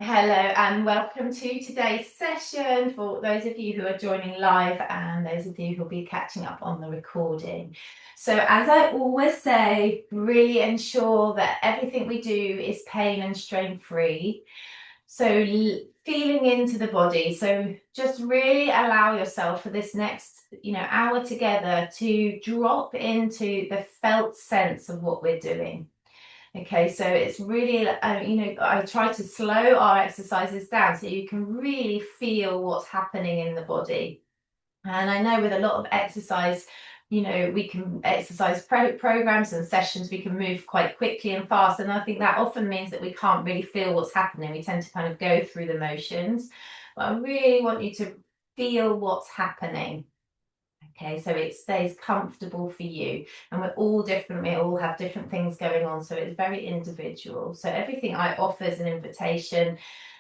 Hello and welcome to today's session for those of you who are joining live and those of you who will be catching up on the recording. So as I always say, really ensure that everything we do is pain and strain free. So feeling into the body. So just really allow yourself for this next, hour together to drop into the felt sense of what we're doing. Okay, so it's really, I try to slow our exercises down so you can really feel what's happening in the body. And I know with a lot of exercise, we can exercise programs and sessions, we can move quite quickly and fast. And I think that often means that we can't really feel what's happening. We tend to kind of go through the motions. But I really want you to feel what's happening. Okay, so it stays comfortable for you. And we're all different, we all have different things going on. So it's very individual. So everything I offer is an invitation.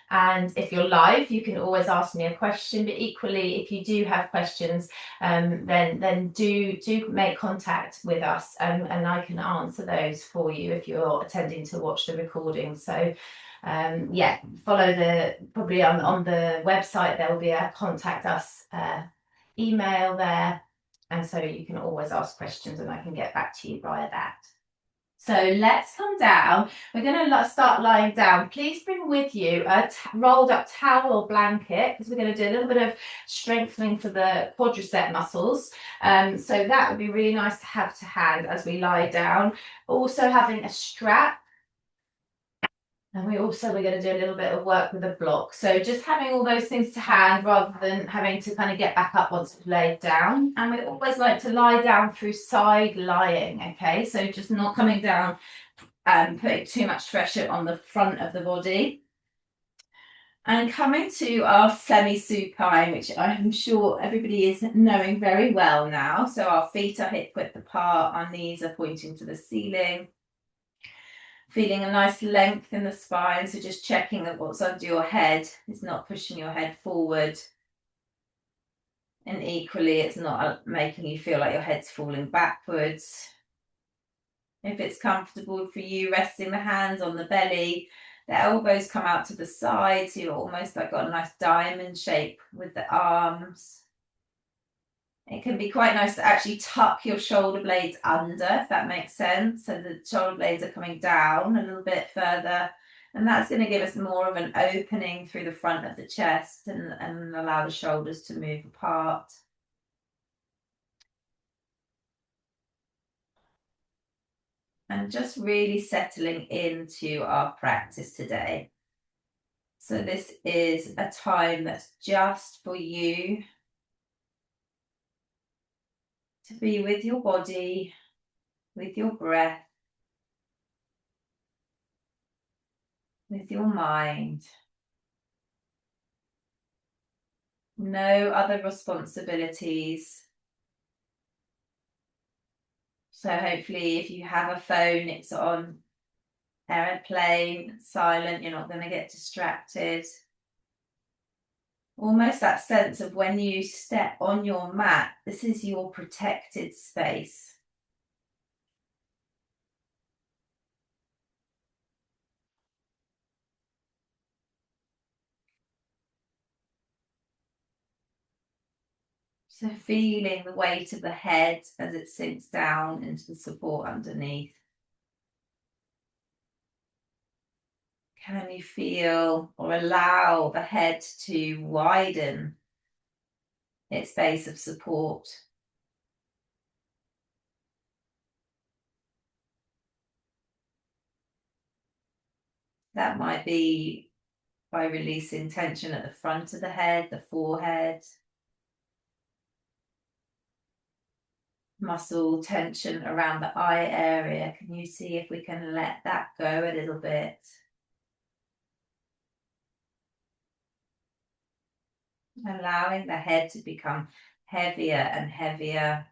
And if you're live, you can always ask me a question. But equally, if you do have questions, then do make contact with us, and I can answer those for you if you're attending to watch the recording. So yeah, follow the probably on the website there will be a contact us email there, and so you can always ask questions and I can get back to you via that. So let's come down. We're going to start lying down. Please bring with you a rolled up towel or blanket because we're going to do a little bit of strengthening for the quadricep muscles. So that would be really nice to have to hand as we lie down. Also having a strap. And we're going to do a little bit of work with a block. So just having all those things to hand rather than having to kind of get back up once we've laid down. And we always like to lie down through side lying, okay? So just not coming down and putting too much pressure on the front of the body. And coming to our semi-supine, which I'm sure everybody is knowing very well now. So our feet are hip width apart, our knees are pointing to the ceiling. Feeling a nice length in the spine, so just checking that what's under your head is not pushing your head forward. And equally, it's not making you feel like your head's falling backwards. If it's comfortable for you, resting the hands on the belly, the elbows come out to the side, so you're almost like got a nice diamond shape with the arms. It can be quite nice to actually tuck your shoulder blades under, if that makes sense. So the shoulder blades are coming down a little bit further. And that's going to give us more of an opening through the front of the chest and allow the shoulders to move apart. And just really settling into our practice today. So this is a time that's just for you to be with your body, with your breath, with your mind. No other responsibilities. So hopefully if you have a phone, it's on airplane, silent, you're not going to get distracted. Almost that sense of when you step on your mat, this is your protected space. So feeling the weight of the head as it sinks down into the support underneath. Can you feel or allow the head to widen its base of support? That might be by releasing tension at the front of the head, the forehead, muscle tension around the eye area. Can you see if we can let that go a little bit? Allowing the head to become heavier and heavier,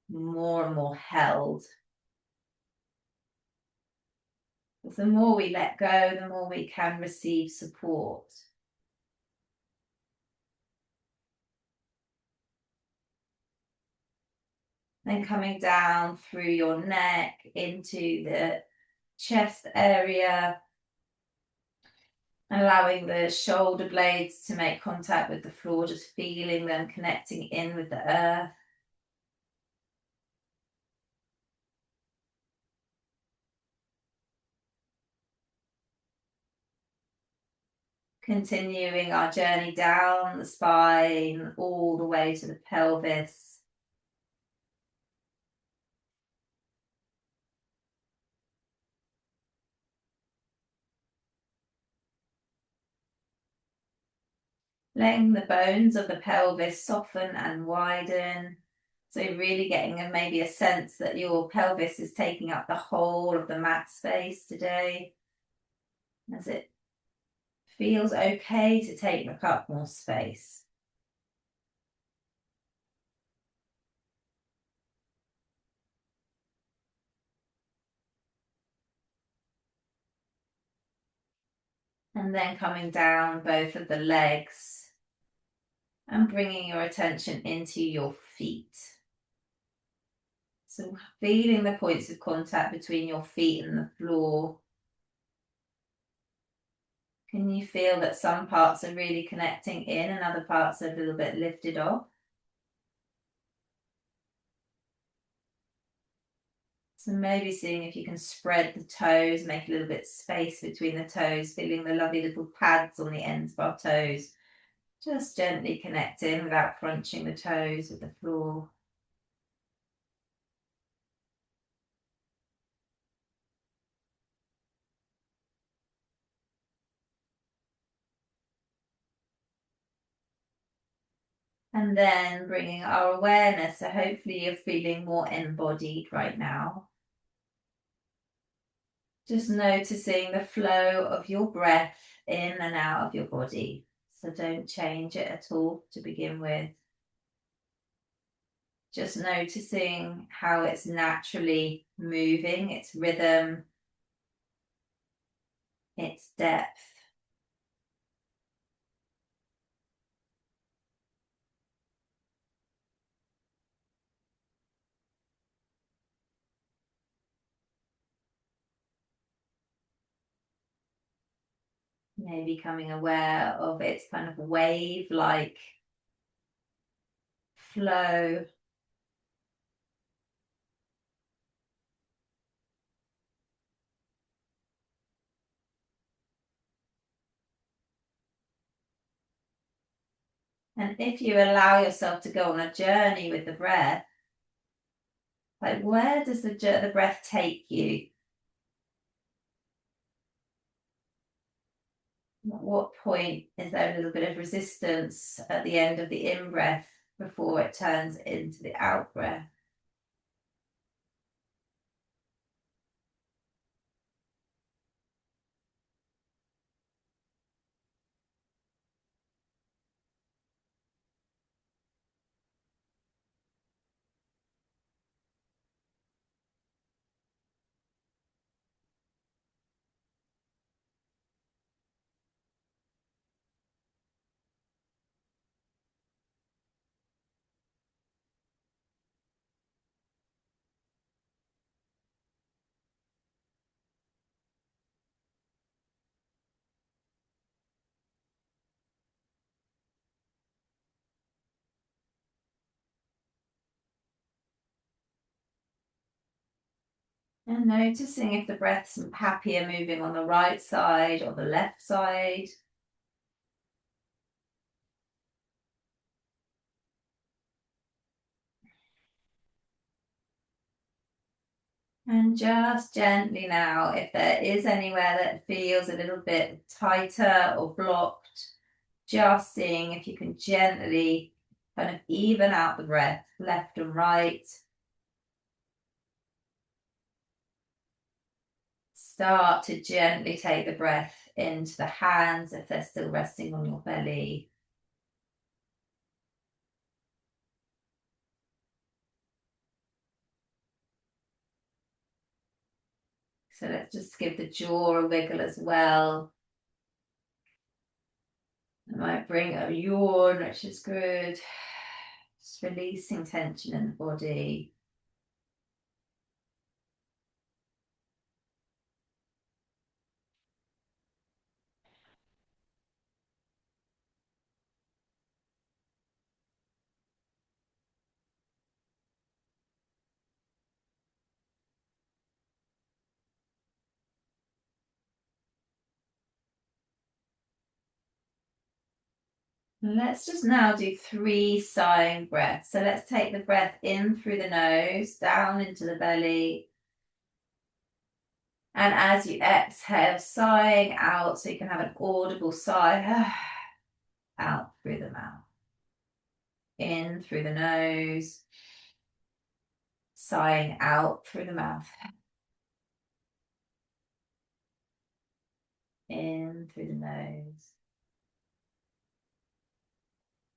more and more held. The more we let go, the more we can receive support. Then coming down through your neck into the chest area, Allowing the shoulder blades to make contact with the floor, just feeling them connecting in with the earth. Continuing our journey down the spine, all the way to the pelvis. Letting the bones of the pelvis soften and widen. So really getting maybe a sense that your pelvis is taking up the whole of the mat space today, as it feels okay to take up more space. And then coming down both of the legs and bringing your attention into your feet. So feeling the points of contact between your feet and the floor. Can you feel that some parts are really connecting in and other parts are a little bit lifted off? So maybe seeing if you can spread the toes, make a little bit of space between the toes, feeling the lovely little pads on the ends of our toes. Just gently connect in without crunching the toes with the floor. And then bringing our awareness, so hopefully you're feeling more embodied right now. Just noticing the flow of your breath in and out of your body. So don't change it at all to begin with. Just noticing how it's naturally moving, its rhythm, its depth. Maybe becoming aware of its kind of wave-like flow. And if you allow yourself to go on a journey with the breath, like where does the breath take you? At what point is there a little bit of resistance at the end of the in-breath before it turns into the out-breath? And noticing if the breath's happier moving on the right side or the left side. And just gently now, if there is anywhere that feels a little bit tighter or blocked, just seeing if you can gently kind of even out the breath, left and right. Start to gently take the breath into the hands if they're still resting on your belly. So let's just give the jaw a wiggle as well. I might bring a yawn, which is good. Just releasing tension in the body. Let's just now do 3 sighing breaths. So let's take the breath in through the nose, down into the belly. And as you exhale, sighing out, so you can have an audible sigh out through the mouth. In through the nose, sighing out through the mouth. In through the nose,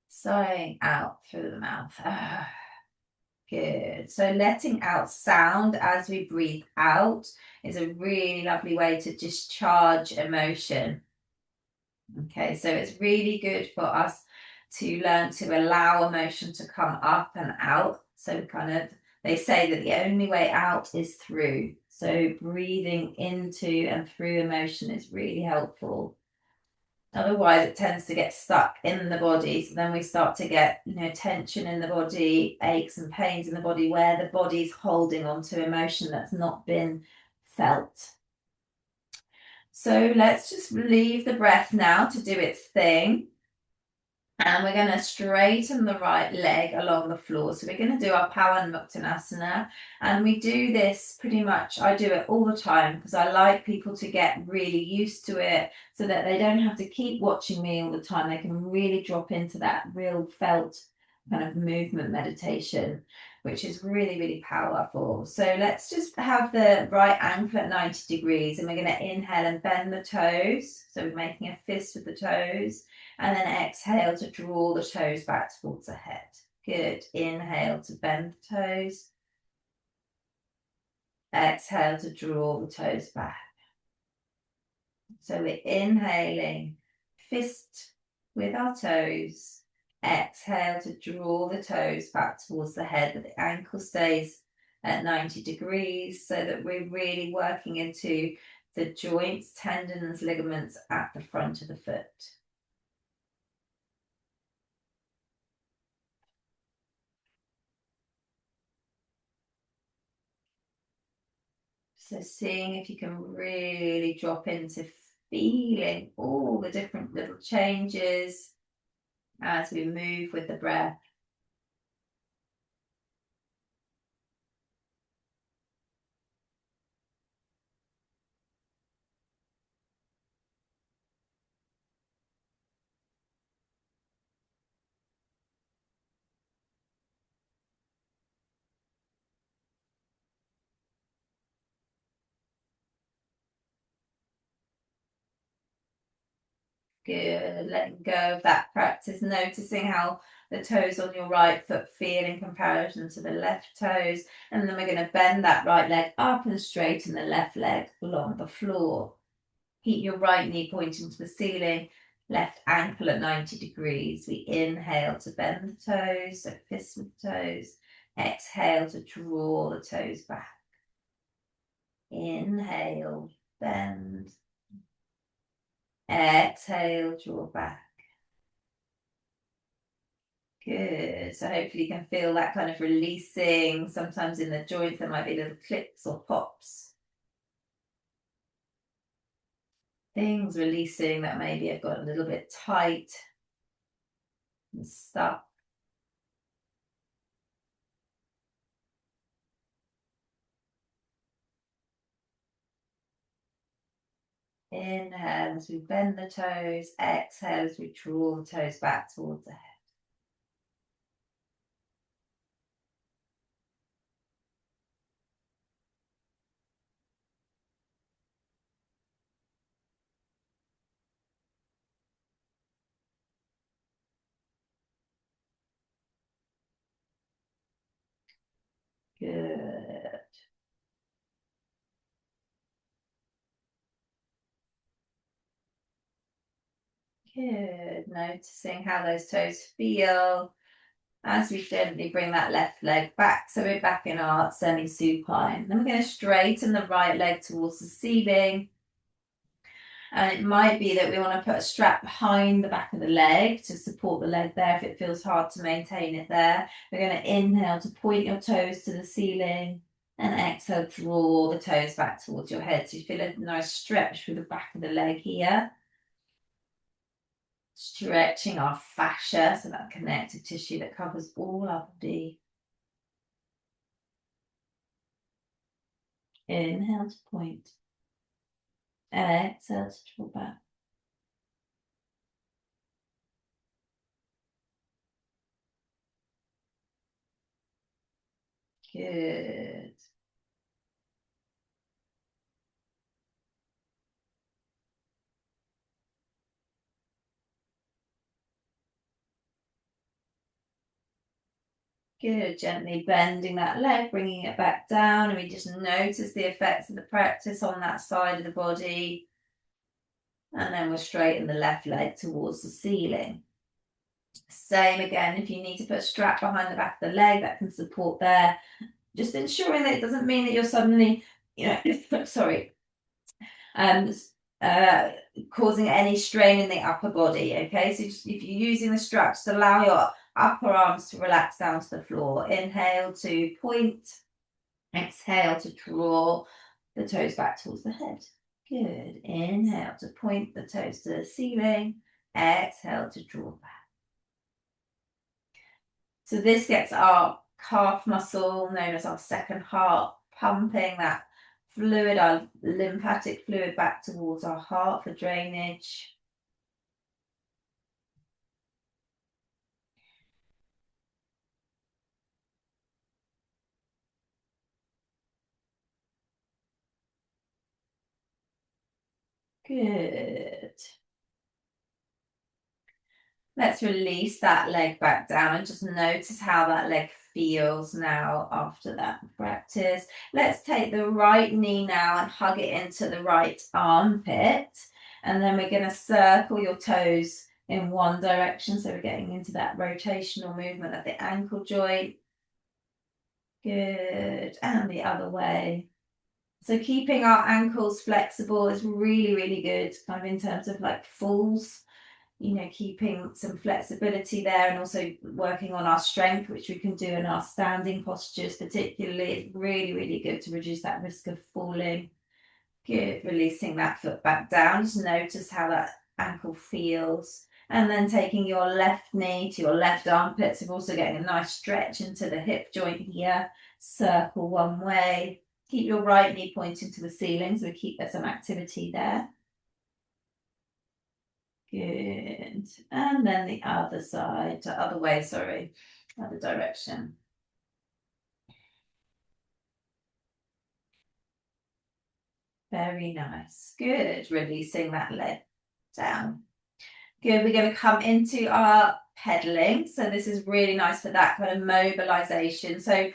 sighing out through the mouth. Good. So letting out sound as we breathe out is a really lovely way to discharge emotion. Okay, so it's really good for us to learn to allow emotion to come up and out. So they say that the only way out is through. So breathing into and through emotion is really helpful. Otherwise, it tends to get stuck in the body. So then we start to get, tension in the body, aches and pains in the body, where the body's holding on to emotion that's not been felt. So let's just leave the breath now to do its thing. And we're going to straighten the right leg along the floor. So we're going to do our Pawanmuktanasana. And we do this pretty much, I do it all the time because I like people to get really used to it so that they don't have to keep watching me all the time. They can really drop into that real felt kind of movement meditation, which is really, really powerful. So let's just have the right ankle at 90 degrees and we're going to inhale and bend the toes. So we're making a fist with the toes. And then exhale to draw the toes back towards the head. Good. Inhale to bend the toes. Exhale to draw the toes back. So we're inhaling, fist with our toes. Exhale to draw the toes back towards the head, but the ankle stays at 90 degrees so that we're really working into the joints, tendons, ligaments at the front of the foot. So seeing if you can really drop into feeling all the different little changes as we move with the breath. Good. Letting go of that practice, noticing how the toes on your right foot feel in comparison to the left toes. And then we're going to bend that right leg up and straighten the left leg along the floor. Keep your right knee pointing to the ceiling, left ankle at 90 degrees. We inhale to bend the toes, so fist with the toes. Exhale to draw the toes back. Inhale, bend. Exhale, draw back. Good. So hopefully you can feel that kind of releasing. Sometimes in the joints there might be little clicks or pops. Things releasing that maybe have got a little bit tight and stuck. Inhale as we bend the toes. Exhale as we draw the toes back towards the head. Good. Good. Noticing how those toes feel as we gently bring that left leg back. So we're back in our semi-supine. Then we're going to straighten the right leg towards the ceiling. And it might be that we want to put a strap behind the back of the leg to support the leg there if it feels hard to maintain it there. We're going to inhale to point your toes to the ceiling and exhale, draw the toes back towards your head. So you feel a nice stretch through the back of the leg here. Stretching our fascia, so that connective tissue that covers all our body. Inhale to point. Exhale to draw back. Good. Good. Gently bending that leg, bringing it back down, and we just notice the effects of the practice on that side of the body. And then we'll straighten the left leg towards the ceiling. Same again, if you need to put a strap behind the back of the leg, that can support there. Just ensuring that it doesn't mean that you're suddenly, sorry, causing any strain in the upper body. Okay, so just, if you're using the strap, just allow your upper arms to relax down to the floor. Inhale to point, exhale to draw the toes back towards the head. Good. Inhale to point the toes to the ceiling. Exhale to draw back. So this gets our calf muscle, known as our second heart, pumping that fluid, our lymphatic fluid, back towards our heart for drainage. Good. Let's release that leg back down and just notice how that leg feels now after that practice. Let's take the right knee now and hug it into the right armpit. And then we're going to circle your toes in one direction. So we're getting into that rotational movement of the ankle joint. Good. And the other way. So keeping our ankles flexible is really, really good, kind of in terms of like falls. Keeping some flexibility there, and also working on our strength, which we can do in our standing postures particularly. It's really, really good to reduce that risk of falling. Good. Releasing that foot back down. Just notice how that ankle feels. And then taking your left knee to your left armpit. So we're also getting a nice stretch into the hip joint here. Circle one way. Keep your right knee pointing to the ceiling, so we keep some activity there. Good. And then the other side, the other way, sorry, other direction. Very nice. Good. Releasing that leg down. Good. We're going to come into our pedaling. So this is really nice for that kind of mobilization. So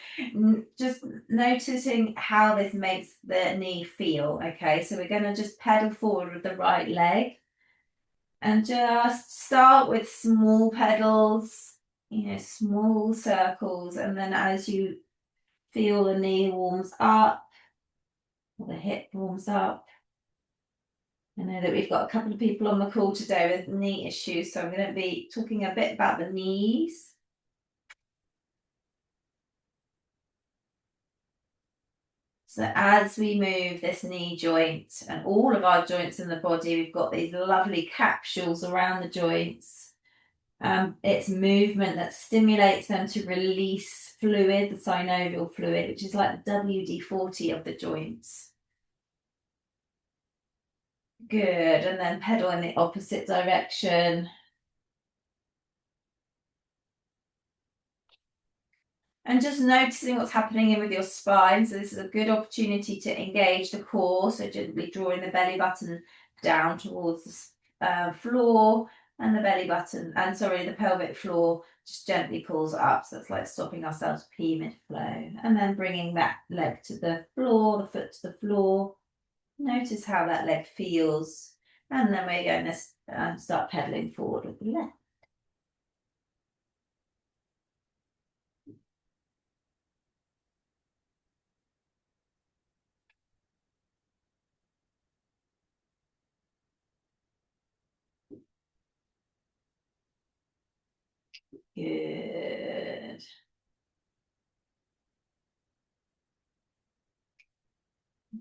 just noticing how this makes the knee feel. Okay. So we're going to just pedal forward with the right leg. And just start with small pedals, small circles. And then as you feel the knee warms up, or the hip warms up. I know that we've got a couple of people on the call today with knee issues, so I'm going to be talking a bit about the knees. So as we move this knee joint and all of our joints in the body, we've got these lovely capsules around the joints. It's movement that stimulates them to release fluid, the synovial fluid, which is like the WD-40 of the joints. Good. And then pedal in the opposite direction. And just noticing what's happening in with your spine. So this is a good opportunity to engage the core. So gently drawing the belly button down towards the floor, and the belly button, the pelvic floor just gently pulls up. So it's like stopping ourselves pee mid-flow. And then bringing that leg to the floor, the foot to the floor. Notice how that leg feels. And then we're going to start pedaling forward with the left. Good.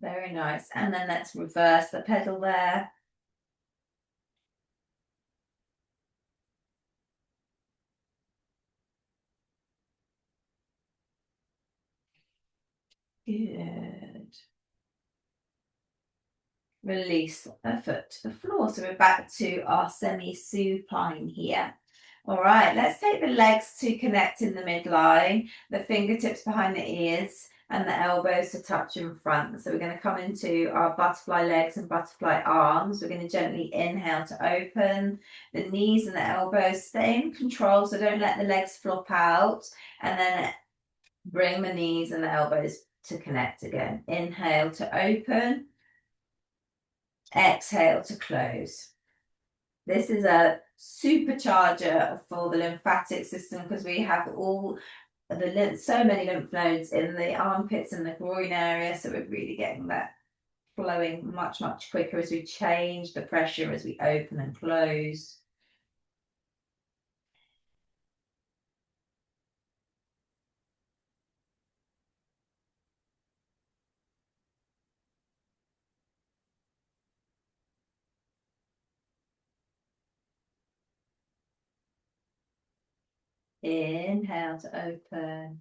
Very nice. And then let's reverse the pedal there. Good. Release the foot to the floor. So we're back to our semi-supine here. All right, let's take the legs to connect in the midline, the fingertips behind the ears, and the elbows to touch in front. So we're going to come into our butterfly legs and butterfly arms. We're going to gently inhale to open. The knees and the elbows stay in control, so don't let the legs flop out. And then bring the knees and the elbows to connect again. Inhale to open. Exhale to close. This is a supercharger for the lymphatic system because we have all so many lymph nodes in the armpits and the groin area, so we're really getting that flowing much quicker as we change the pressure as we open and close. Inhale to open.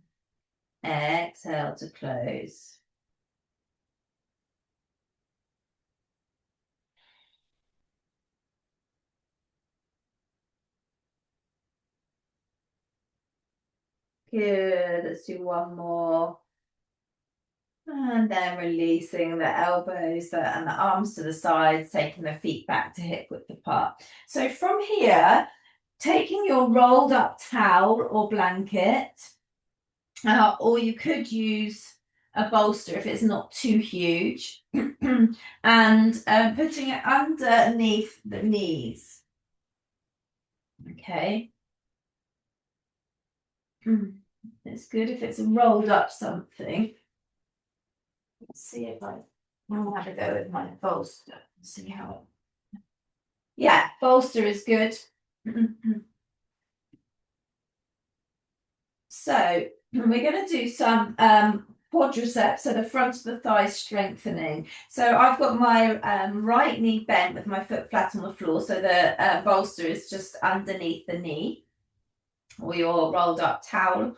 Exhale to close. Good. Let's do one more. And then releasing the elbows and the arms to the sides, taking the feet back to hip width apart. So from here, taking your rolled up towel or blanket, or you could use a bolster if it's not too huge, and putting it underneath the knees. Okay. It's good if it's rolled up something. Let's see if I'll have a go with my bolster and see how it. Yeah, bolster is good. So we're going to do some quadriceps, so the front of the thigh strengthening. So I've got my right knee bent with my foot flat on the floor, so the bolster is just underneath the knee, or your rolled up towel.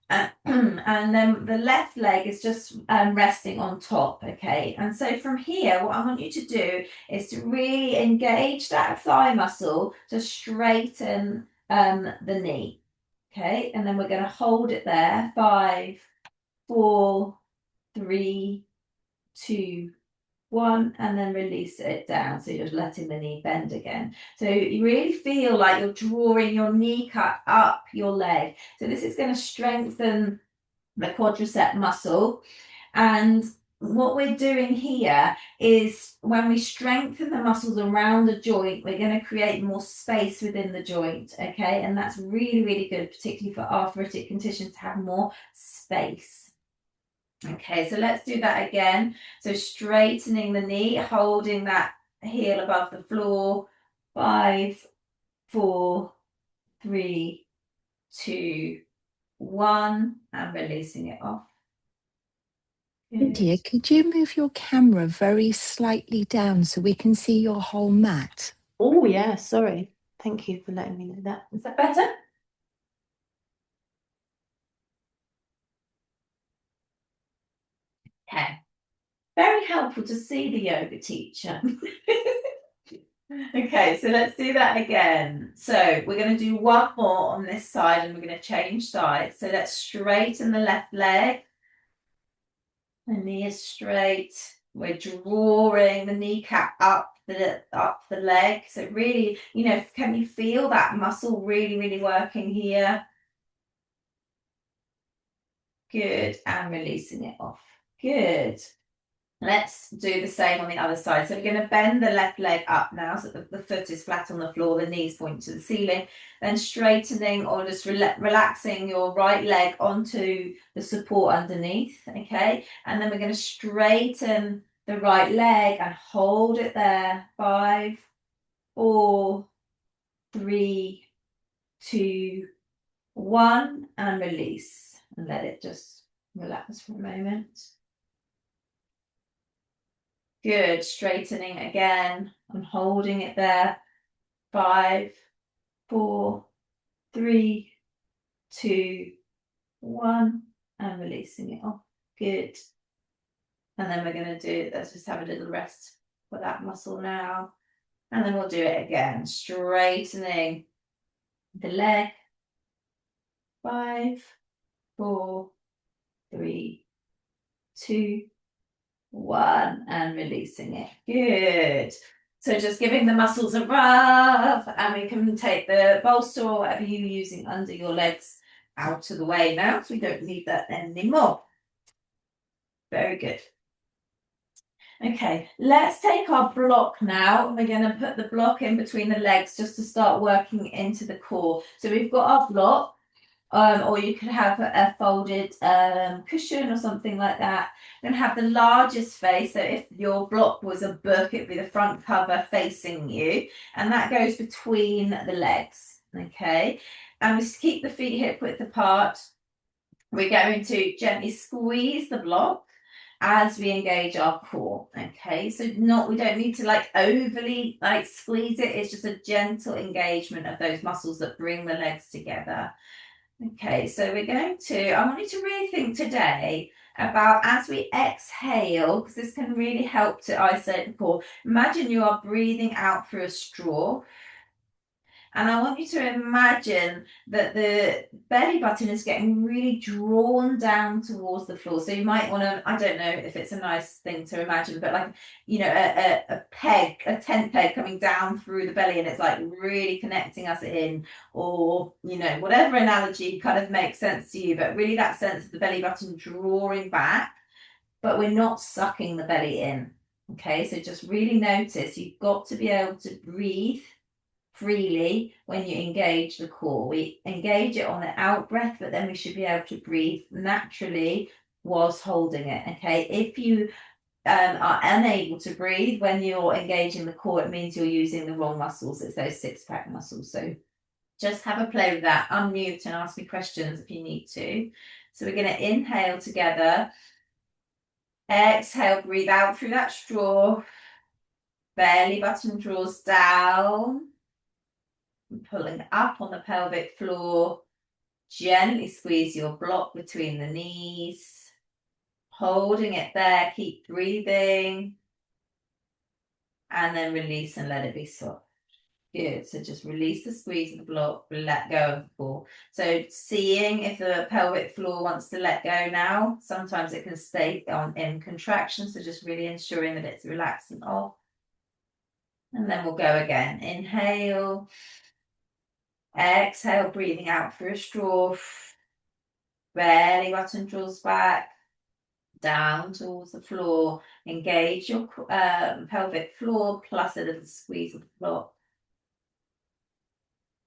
And then the left leg is just resting on top, okay? And so from here, what I want you to do is to really engage that thigh muscle to straighten the knee, okay? And then we're going to hold it there. 5, 4, 3, 2, 1, and then release it down. So you're just letting the knee bend again. So you really feel like you're drawing your knee cut up your leg. So this is going to strengthen the quadricep muscle. And what we're doing here is when we strengthen the muscles around the joint, we're going to create more space within the joint, okay? And that's really good, particularly for arthritic conditions, to have more space. Okay, so let's do that again. So straightening the knee, holding that heel above the floor. 5, 4, 3, 2, 1, and releasing it off. India, could you move your camera very slightly down so we can see your whole mat? Oh, yeah, sorry. Thank you for letting me know that. Is that better? Okay. Very helpful to see the yoga teacher. Okay, so let's do that again. So we're going to do one more on this side and we're going to change sides. So let's straighten the left leg. The knee is straight. We're drawing the kneecap up the leg. So really, can you feel that muscle really working here? Good, and releasing it off. Good. Let's do the same on the other side. So we're going to bend the left leg up now so that the foot is flat on the floor, the knees point to the ceiling, then straightening or just relaxing your right leg onto the support underneath, okay? And then we're going to straighten the right leg and hold it there. 5, 4, 3, 2, 1, and release. And let it just relax for a moment. Good, straightening again and holding it there. 5, 4, 3, 2, 1, and releasing it off. Good. And then we're going to do, let's just have a little rest for that muscle now. And then we'll do it again, straightening the leg. 5, 4, 3, 2, 1, and releasing it. Good. So just giving the muscles a rub, and we can take the bolster or whatever you're using under your legs out of the way now, so we don't need that anymore. Very good. Okay, let's take our block now. We're going to put the block in between the legs just to start working into the core. So we've got our block, or you could have a folded cushion or something like that. You're going to have the largest face. So if your block was a book, it'd be the front cover facing you, and that goes between the legs. Okay, and we keep the feet hip width apart. We're going to gently squeeze the block as we engage our core. Okay, so we don't need to like overly like squeeze it. It's just a gentle engagement of those muscles that bring the legs together. Okay, so we're going to, I want you to really think today about as we exhale, because this can really help to isolate the core. Imagine you are breathing out through a straw. And I want you to imagine that the belly button is getting really drawn down towards the floor. So you might want to, I don't know if it's a nice thing to imagine, but like, you know, a peg, a tent peg coming down through the belly, and it's like really connecting us in, or, you know, whatever analogy kind of makes sense to you, but really that sense of the belly button drawing back, but we're not sucking the belly in. Okay, so just really notice you've got to be able to breathe freely when you engage the core. We engage it on the out breath, but then we should be able to breathe naturally whilst holding it. Okay, if you are unable to breathe when you're engaging the core, it means you're using the wrong muscles. It's those six-pack muscles. So just have a play with that. Unmute and ask me questions if you need to. So we're going to inhale together. Exhale, breathe out through that straw. Belly button draws down. Pulling up on the pelvic floor. Gently squeeze your block between the knees. Holding it there, keep breathing. And then release and let it be soft. Good. So just release the squeeze of the block, let go of the core. So seeing if the pelvic floor wants to let go now. Sometimes it can stay on in contraction. So just really ensuring that it's relaxed and off. And then we'll go again. Inhale. Exhale, breathing out through a straw. Belly button draws back, down towards the floor. Engage your pelvic floor plus a little squeeze of the block.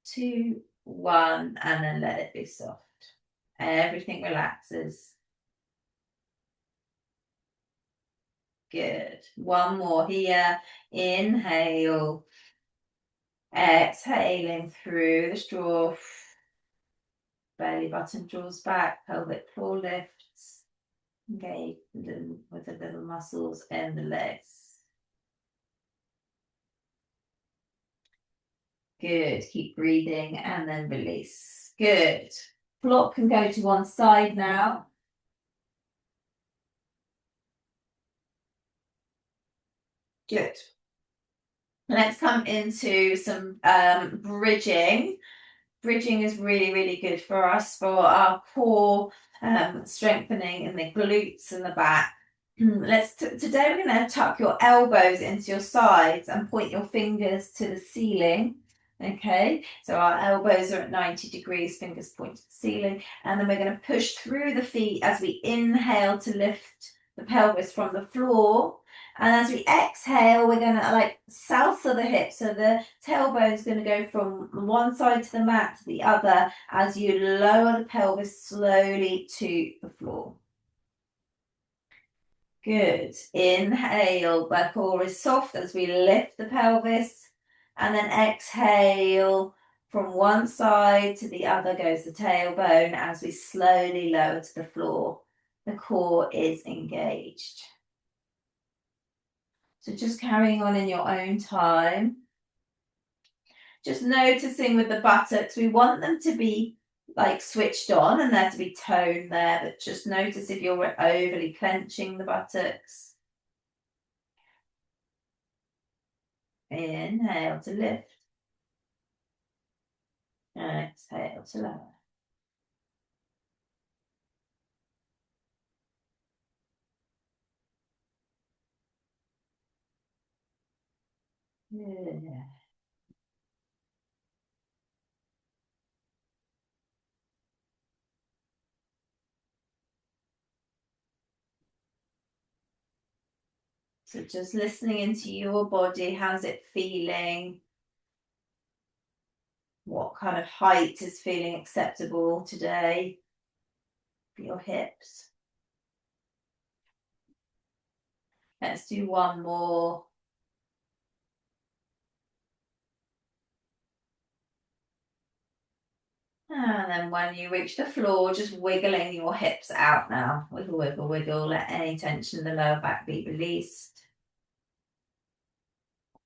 2, 1, and then let it be soft. Everything relaxes. Good. One more here. Inhale. Exhaling through the straw. Belly button draws back, pelvic floor lifts. Engage with the little muscles in the legs. Good. Keep breathing and then release. Good. Block can go to one side now. Good. Let's come into some bridging. Bridging is really, really good for us, for our core, strengthening in the glutes and the back. Today we're going to tuck your elbows into your sides and point your fingers to the ceiling. Okay, so our elbows are at 90 degrees, fingers point to the ceiling, and then we're going to push through the feet as we inhale to lift the pelvis from the floor. And as we exhale, we're going to like salsa the hips. So the tailbone is going to go from one side to the mat to the other as you lower the pelvis slowly to the floor. Good. Inhale, the core is soft as we lift the pelvis. And then exhale, from one side to the other goes the tailbone as we slowly lower to the floor. The core is engaged. So just carrying on in your own time. Just noticing with the buttocks, we want them to be like switched on and there to be tone there, but just notice if you're overly clenching the buttocks. Inhale to lift. And exhale to lower. Yeah. So just listening into your body, how's it feeling? What kind of height is feeling acceptable today for your hips? Let's do one more. And then when you reach the floor, just wiggling your hips out now. Wiggle, wiggle, wiggle. Let any tension in the lower back be released.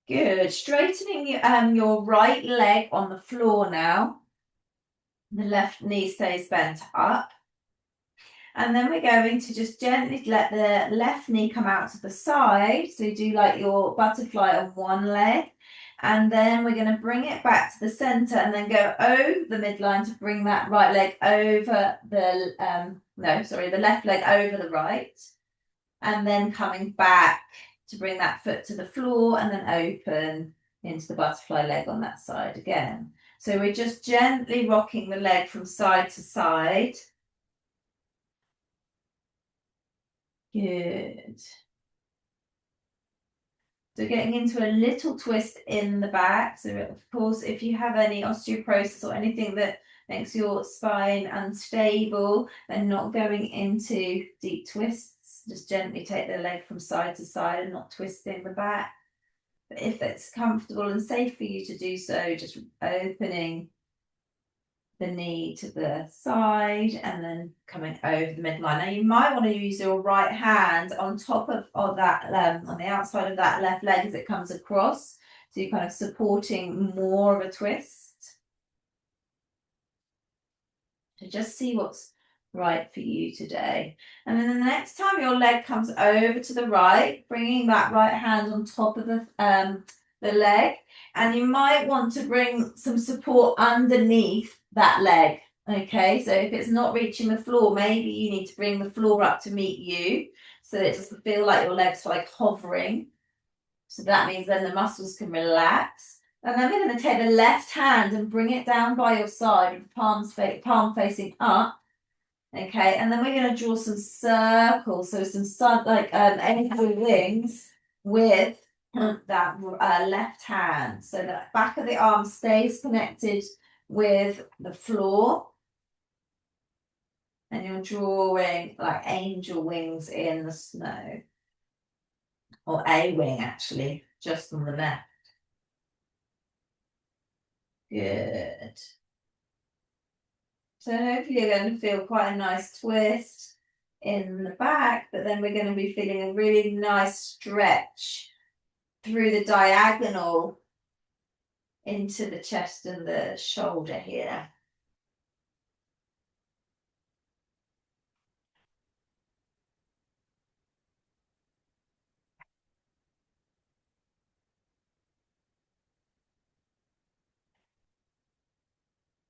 Good. Straightening your right leg on the floor now. The left knee stays bent up. And then we're going to just gently let the left knee come out to the side. So you do like your butterfly on one leg. And then we're going to bring it back to the center and then go over the midline to bring that right leg over the, the left leg over the right. And then coming back to bring that foot to the floor and then open into the butterfly leg on that side again. So we're just gently rocking the leg from side to side. Good. So getting into a little twist in the back. So of course, if you have any osteoporosis or anything that makes your spine unstable, then not going into deep twists. Just gently take the leg from side to side and not twisting the back. But if it's comfortable and safe for you to do so, just opening the knee to the side and then coming over the midline. Now you might want to use your right hand on top of that, on the outside of that left leg as it comes across. So you're kind of supporting more of a twist. So just see what's right for you today. And then the next time your leg comes over to the right, bringing that right hand on top of the leg, and you might want to bring some support underneath that leg. Okay, so if it's not reaching the floor, maybe you need to bring the floor up to meet you so that it doesn't feel like your legs are like hovering. So that means then the muscles can relax. And then we're going to take the left hand and bring it down by your side with the palm facing up. Okay, and then we're going to draw some circles, so some angel wings with that left hand. So the back of the arm stays connected with the floor. And you're drawing like angel wings in the snow. Or a wing, actually, just on the left. Good. So hopefully you're going to feel quite a nice twist in the back, but then we're going to be feeling a really nice stretch through the diagonal into the chest and the shoulder here.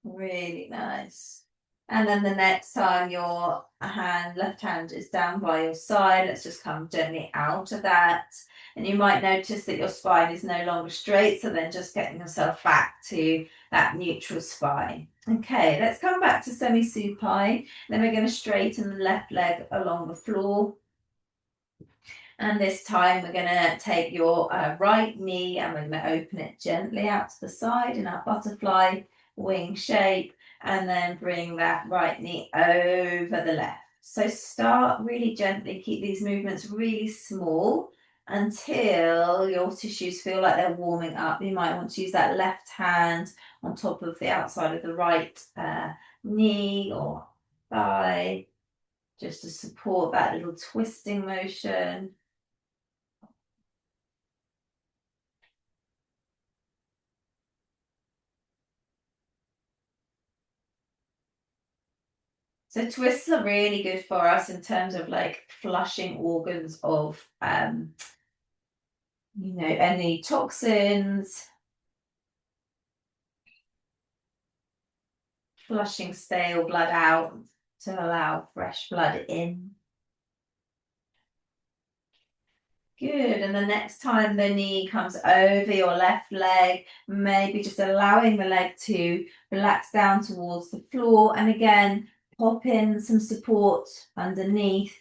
Really nice. And then the next time your left hand is down by your side, let's just come gently out of that. And you might notice that your spine is no longer straight, so then just getting yourself back to that neutral spine. Okay, let's come back to semi-supine. Then we're going to straighten the left leg along the floor. And this time we're going to take your right knee and we're going to open it gently out to the side in our butterfly wing shape, and then bring that right knee over the left. So start really gently, keep these movements really small until your tissues feel like they're warming up. You might want to use that left hand on top of the outside of the right knee or thigh, just to support that little twisting motion. So twists are really good for us in terms of like flushing organs of any toxins, flushing stale blood out to allow fresh blood in. Good. And the next time the knee comes over your left leg, maybe just allowing the leg to relax down towards the floor. And again, pop in some support underneath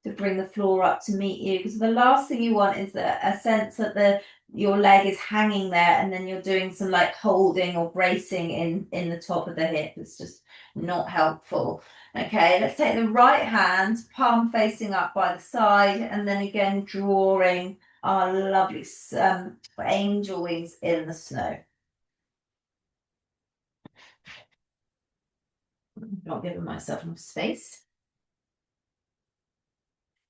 to bring the floor up to meet you. Because the last thing you want is a sense that your leg is hanging there and then you're doing some like holding or bracing in the top of the hip. It's just not helpful. Okay, let's take the right hand, palm facing up by the side, and then again drawing our lovely angel wings in the snow. Not giving myself enough space.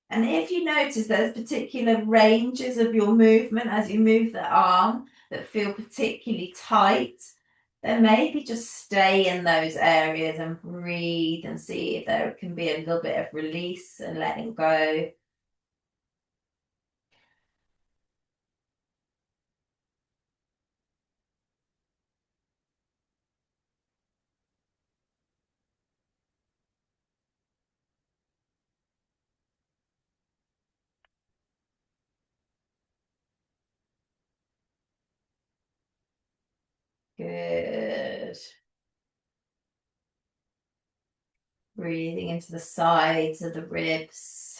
And if you notice there's particular ranges of your movement as you move the arm that feel particularly tight, then maybe just stay in those areas and breathe and see if there can be a little bit of release and letting go. Good. Breathing into the sides of the ribs.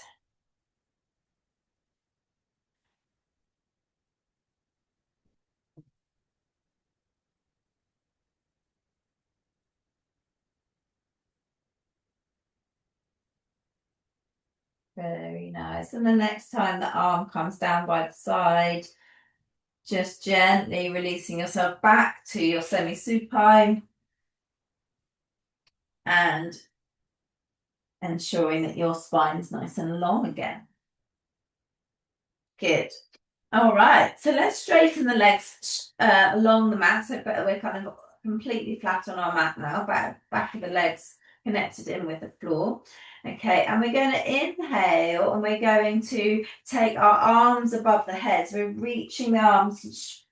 Very nice. And the next time the arm comes down by the side, just gently releasing yourself back to your semi-supine and ensuring that your spine is nice and long again. Good. All right, so let's straighten the legs along the mat. So we're kind of completely flat on our mat now, back of the legs connected in with the floor. Okay, and we're going to inhale and we're going to take our arms above the head. So we're reaching the arms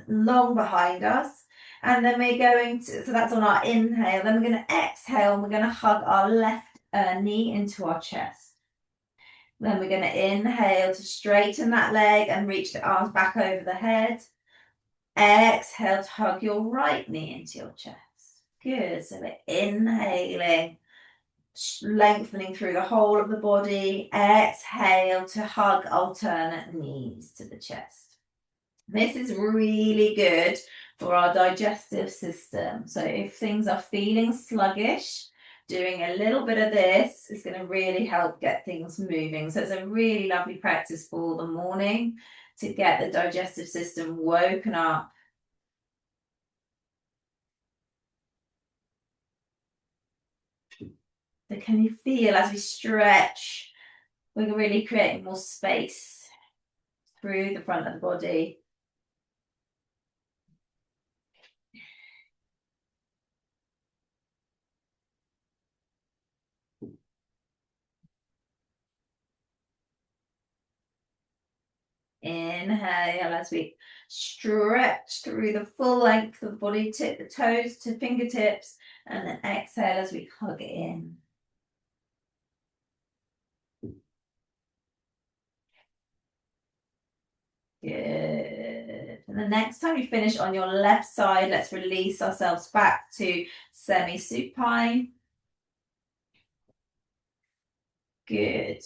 long behind us. And then we're going to, so that's on our inhale. Then we're going to exhale and we're going to hug our left knee into our chest. Then we're going to inhale to straighten that leg and reach the arms back over the head. Exhale to hug your right knee into your chest. Good. So we're inhaling, lengthening through the whole of the body. Exhale to hug alternate knees to the chest. This is really good for our digestive system. So if things are feeling sluggish, doing a little bit of this is going to really help get things moving. So it's a really lovely practice for the morning to get the digestive system woken up. So can you feel as we stretch, we're really creating more space through the front of the body. Inhale as we stretch through the full length of the body, tip the toes to fingertips, and then exhale as we hug it in. Good. And the next time you finish on your left side, let's release ourselves back to semi-supine. Good.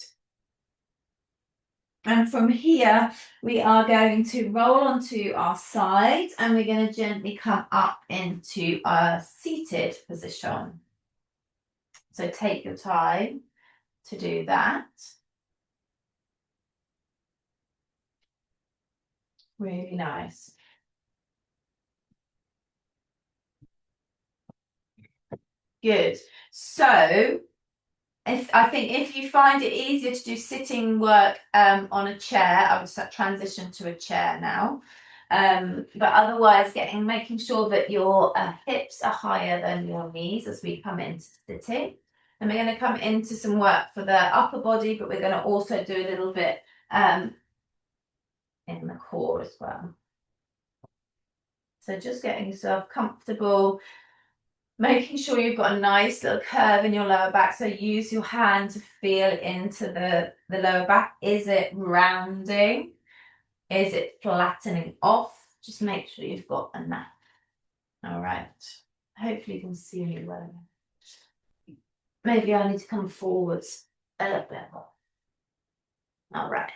And from here, we are going to roll onto our side and we're going to gently come up into a seated position. So take your time to do that. Really nice. Good. So I think if you find it easier to do sitting work on a chair, I would transition to a chair now. But otherwise, making sure that your hips are higher than your knees as we come into sitting. And we're going to come into some work for the upper body, but we're going to also do a little bit in the core as well. So just getting yourself comfortable, making sure you've got a nice little curve in your lower back. So use your hand to feel into the lower back. Is it rounding? Is it flattening off? Just make sure you've got enough. All right. Hopefully you can see me well. Maybe I need to come forwards a little bit more. All right.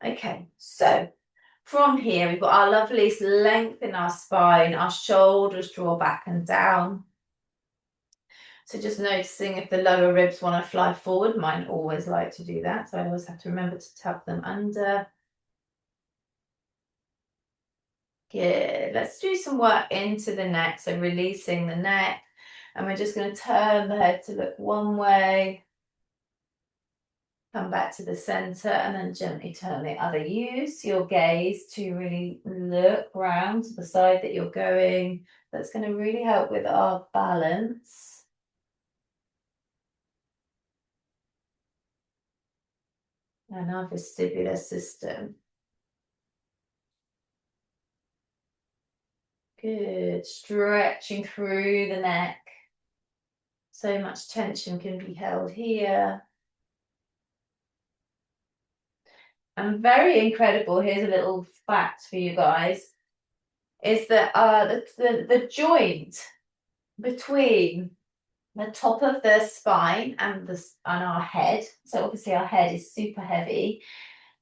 Okay, so from here, we've got our lovely length in our spine, our shoulders draw back and down. So just noticing if the lower ribs want to fly forward. Mine always like to do that, so I always have to remember to tap them under. Good. Let's do some work into the neck, so releasing the neck. And we're just going to turn the head to look one way. Come back to the center and then gently turn the other. Use your gaze to really look round to the side that you're going. That's going to really help with our balance. And our vestibular system. Good. Stretching through the neck. So much tension can be held here. And very incredible, here's a little fact for you guys, is that the joint between the top of the spine and our head, so obviously our head is super heavy,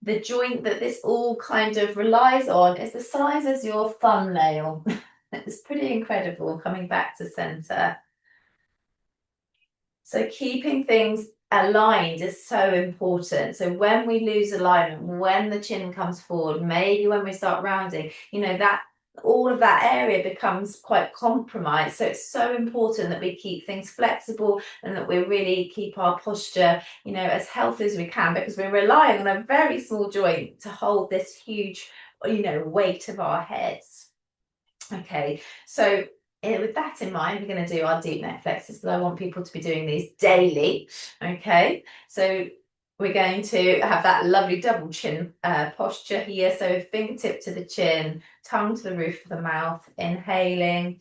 the joint that this all kind of relies on is the size as your thumbnail. It's pretty incredible, coming back to center. So keeping things aligned is so important. So when we lose alignment, when the chin comes forward, maybe when we start rounding, you know, that all of that area becomes quite compromised. So it's so important that we keep things flexible and that we really keep our posture, you know, as healthy as we can, because we're relying on a very small joint to hold this huge, you know, weight of our heads. Okay, so with that in mind, we're going to do our deep neck flexors because I want people to be doing these daily. Okay, so we're going to have that lovely double chin posture here. So fingertip to the chin, tongue to the roof of the mouth, inhaling.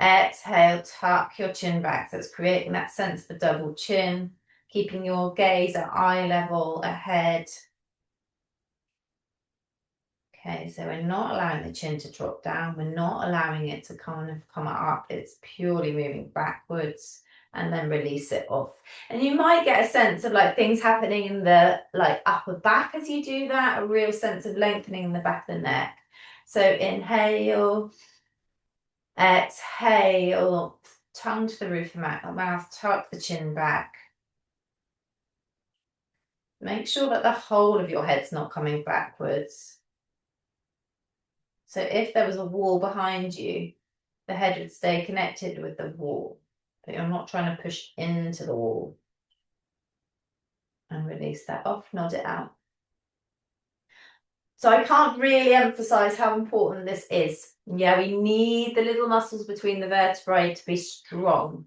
Exhale, tuck your chin back. So it's creating that sense of a double chin, keeping your gaze at eye level ahead. Okay, so we're not allowing the chin to drop down. We're not allowing it to kind of come up. It's purely moving backwards and then release it off. And you might get a sense of like things happening in the like upper back as you do that, a real sense of lengthening in the back of the neck. So inhale, exhale, tongue to the roof of the mouth, tuck the chin back. Make sure that the whole of your head's not coming backwards. So if there was a wall behind you, the head would stay connected with the wall, but you're not trying to push into the wall. And release that off, nod it out. So I can't really emphasize how important this is. Yeah, we need the little muscles between the vertebrae to be strong.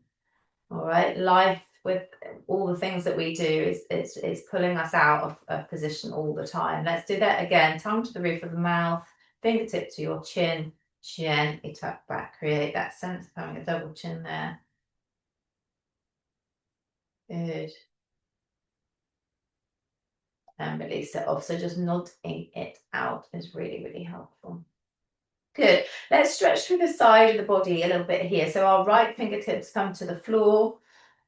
All right, life with all the things that we do is pulling us out of position all the time. Let's do that again. Tongue to the roof of the mouth, fingertip to your chin, gently tuck back. Create that sense of having a double chin there. Good. And release it off. So just nodding it out is really, really helpful. Good. Let's stretch through the side of the body a little bit here. So our right fingertips come to the floor.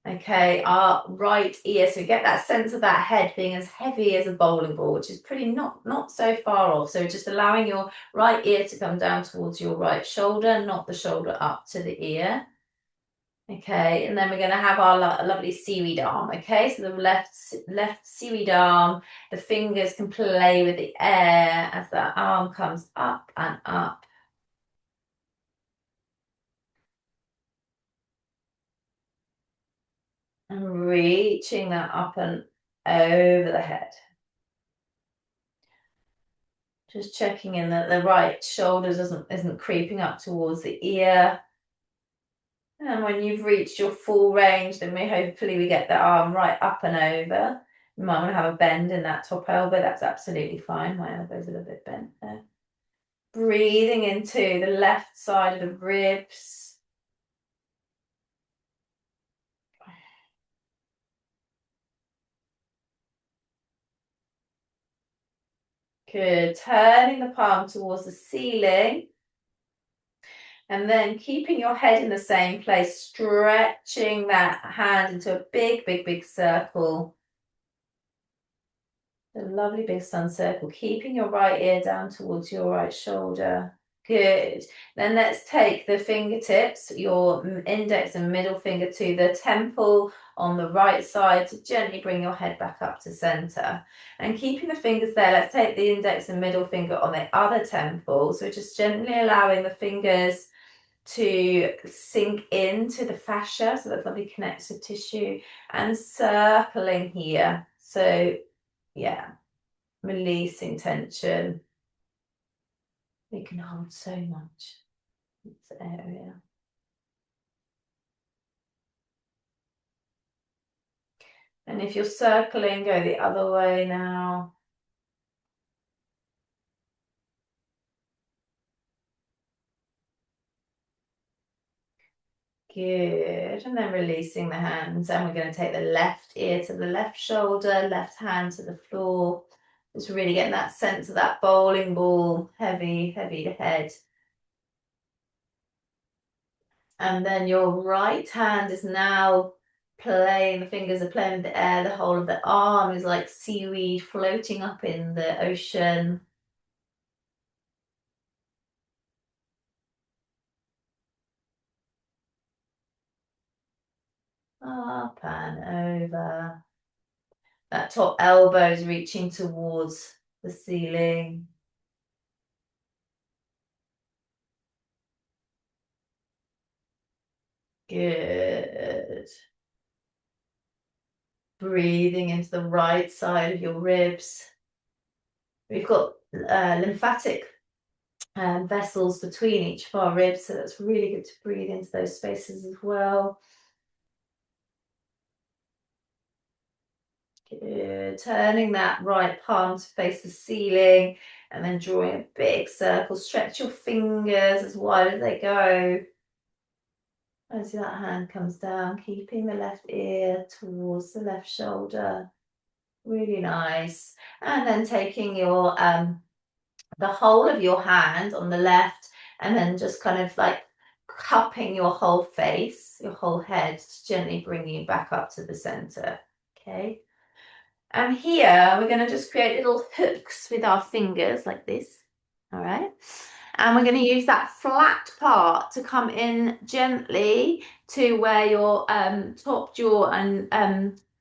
Okay, our right ear. So get that sense of that head being as heavy as a bowling ball, which is pretty not so far off. So just allowing your right ear to come down towards your right shoulder, not the shoulder up to the ear. Okay, and then we're going to have our lovely seaweed arm. Okay, so the left seaweed arm, the fingers can play with the air as the arm comes up and up. And reaching that up and over the head. Just checking in that the right shoulder isn't creeping up towards the ear. And when you've reached your full range, then hopefully we get the arm right up and over. You might want to have a bend in that top elbow. That's absolutely fine. My elbow's a little bit bent there. Breathing into the left side of the ribs. Good. Turning the palm towards the ceiling. And then keeping your head in the same place, stretching that hand into a big, big, big circle. A lovely big sun circle, keeping your right ear down towards your right shoulder. Good. Then let's take the fingertips, your index and middle finger to the temple on the right side to gently bring your head back up to center. And keeping the fingers there, let's take the index and middle finger on the other temple. So just gently allowing the fingers to sink into the fascia, so that's lovely connective tissue, and circling here. So yeah, releasing tension. We can hold so much in this area. And if you're circling, go the other way now. Good. And then releasing the hands. And we're going to take the left ear to the left shoulder, left hand to the floor. Just really getting that sense of that bowling ball, heavy, heavy to head. And then your right hand is now playing, the fingers are playing with the air, the whole of the arm is like seaweed floating up in the ocean. Up and over. That top elbow is reaching towards the ceiling. Good. Breathing into the right side of your ribs. We've got lymphatic vessels between each of our ribs, so that's really good to breathe into those spaces as well. Good. Turning that right palm to face the ceiling and then drawing a big circle. Stretch your fingers as wide as they go. As that hand comes down, keeping the left ear towards the left shoulder. Really nice. And then taking your the whole of your hand on the left and then just kind of like cupping your whole face, your whole head, gently bringing you back up to the center. Okay. And here we're going to just create little hooks with our fingers like this. All right. And we're going to use that flat part to come in gently to where your top jaw and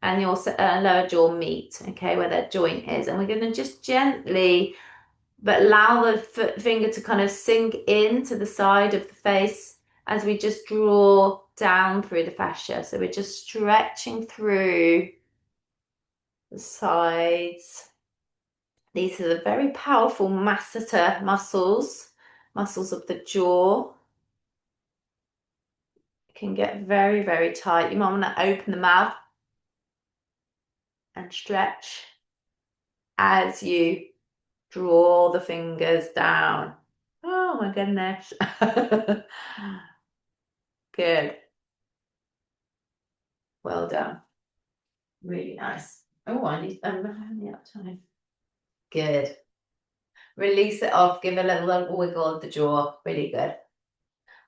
your lower jaw meet, okay, where that joint is. And we're going to just gently, but allow the finger to kind of sink into the side of the face as we just draw down through the fascia. So we're just stretching through the sides. These are the very powerful masseter muscles of the jaw. It can get very, very tight. You might want to open the mouth and stretch as you draw the fingers down. Oh my goodness. Good. Well done. Really nice. Oh, I need time. Good. Release it off. Give a little wiggle of the jaw. Really good.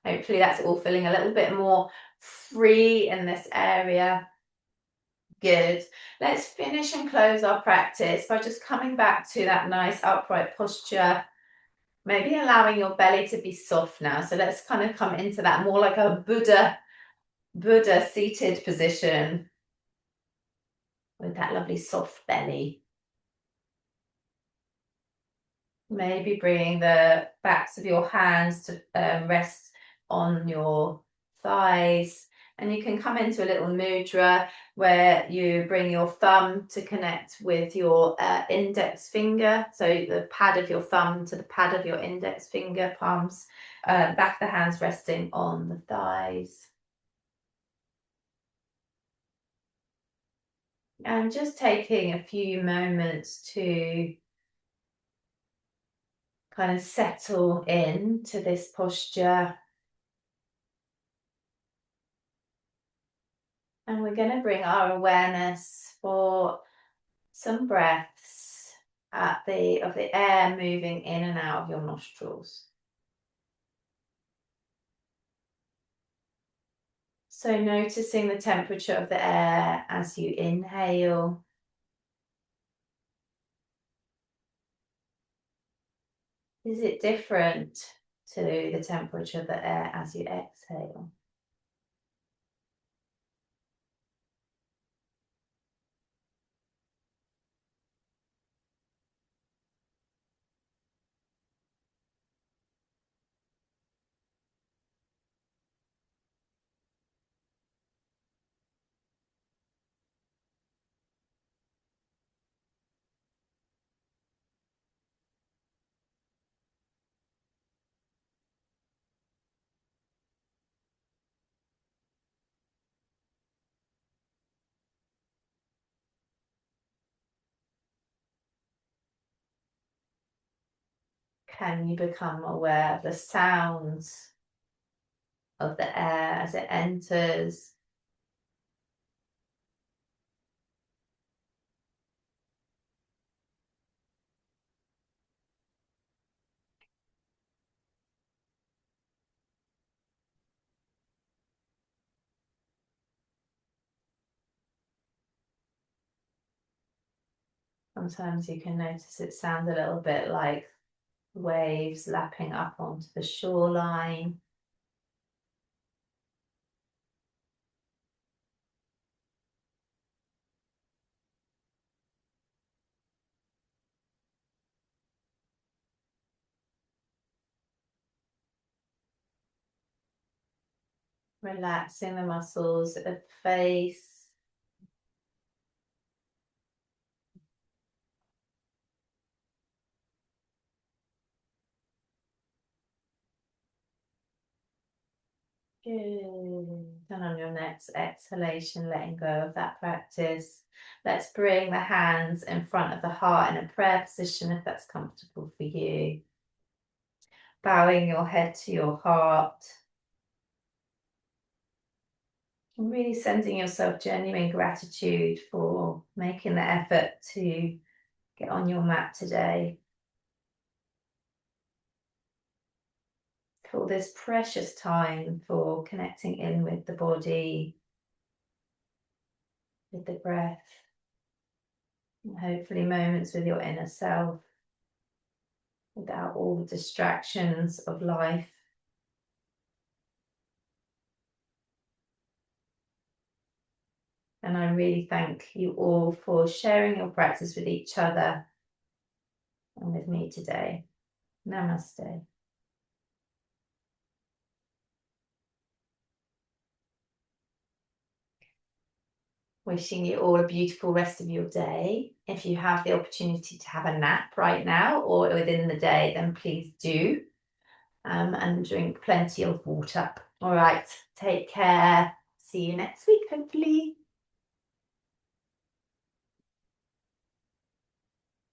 Hopefully that's all feeling a little bit more free in this area. Good. Let's finish and close our practice by just coming back to that nice upright posture. Maybe allowing your belly to be soft now. So let's kind of come into that more like a Buddha seated position with that lovely soft belly. Maybe bringing the backs of your hands to rest on your thighs. And you can come into a little mudra where you bring your thumb to connect with your index finger. So the pad of your thumb to the pad of your index finger, palms, back of the hands resting on the thighs. And just taking a few moments to kind of settle into this posture. And we're going to bring our awareness for some breaths of the air moving in and out of your nostrils. So noticing the temperature of the air as you inhale. Is it different to the temperature of the air as you exhale? Can you become aware of the sounds of the air as it enters? Sometimes you can notice it sounds a little bit like waves lapping up onto the shoreline. Relaxing the muscles of the face. Good. And on your next exhalation, letting go of that practice. Let's bring the hands in front of the heart in a prayer position if that's comfortable for you. Bowing your head to your heart. And really sending yourself genuine gratitude for making the effort to get on your mat today. For this precious time for connecting in with the body, with the breath, and hopefully moments with your inner self without all the distractions of life. And I really thank you all for sharing your practice with each other and with me today. Namaste. Wishing you all a beautiful rest of your day. If you have the opportunity to have a nap right now or within the day, then please do. And drink plenty of water. All right, take care. See you next week, hopefully.